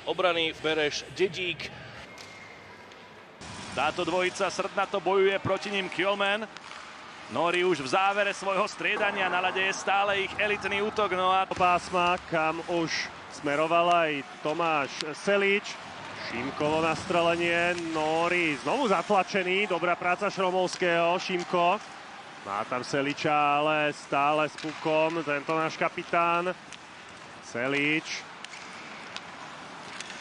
obrany Fereš, Dedík. Táto dvojica srdnato bojuje proti ním Kjolmen. Nóri už v závere svojho striedania, na ľade je stále ich elitný útok. No a pásma, kam už smeroval aj Tomáš Selič. Šimkovo nastrelenie, Nóri znovu zatlačený, dobrá práca Šromovského, Šimko. Má tam Seliča, ale stále s pukom, tento náš kapitán. Selič.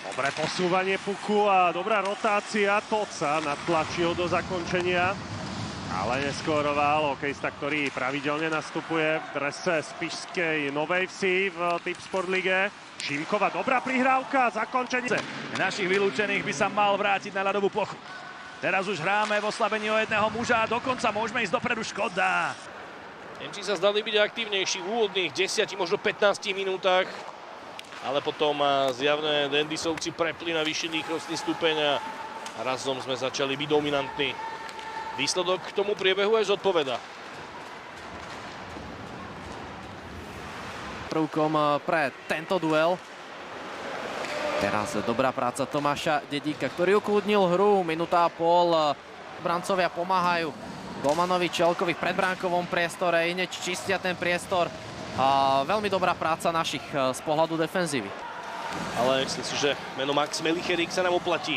Dobré posúvanie puku a dobrá rotácia. Toca natlačil do zakončenia, ale neskóroval. Hokejista, ktorý pravidelne nastupuje v drese Spišskej Novej Vsi v Tip Sport Lige. Šimkova, dobrá prihrávka, zakončenie. našich vylúčených by sa mal vrátiť na ľadovú plochu. Teraz už hráme v oslabení o jedného muža a dokonca môžeme ísť dopredu. Škoda. Nemci sa zdali byť aktívnejší v úvodných 10, možno 15 minútach. Ale potom zjavne Dandysovci prepli na vyšší rýchlostný stupeň a razom sme začali byť dominantní. Výsledok k tomu priebehu aj zodpoveda. Prvkom pre tento duel. Teraz dobrá práca Tomáša Dedíka, ktorý ukludnil hru. Minúta a pol. Brancovia pomáhajú Golmanovi Čelkovi v predbránkovom priestore. Hneď čistia ten priestor. Veľmi dobrá práca našich z pohľadu defenzívy. Ale myslím si, že meno Max Melicherik sa nám oplatí.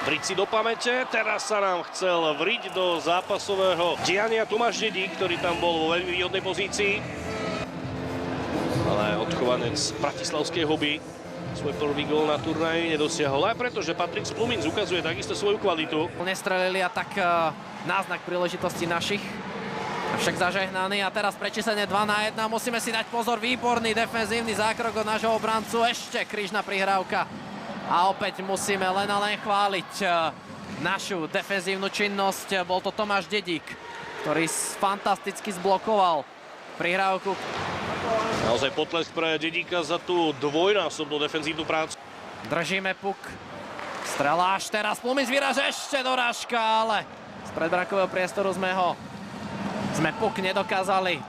Vriť si do pamäte, teraz sa nám chcel vriť do zápasového diania Tomáš Dedík, ktorý tam bol vo veľmi výhodnej pozícii. Ale odchovanec bratislavskej Hobby svoj prvý gól na turnaji nedosiahol. Aj preto, že Patrik Spluminc ukazuje takisto svoju kvalitu. Nestrelili a tak náznak príležitosti našich. Avšak zažehnaný a teraz prečísenie 2-1. Musíme si dať pozor, výborný defenzívny zákrok od nášho obrancu. Ešte krížna prihrávka. A opäť musíme len a len chváliť našu defenzívnu činnosť. Bol to Tomáš Dedík, ktorý fantasticky zblokoval prihrávku. Naozaj potlesk pre Dedíka za tú dvojnásobnú defenzívnu prácu. Držíme puk. Strela až teraz. Pluminc vyraže ešte dorážka, ale z predbrankového priestoru sme puk nedokázali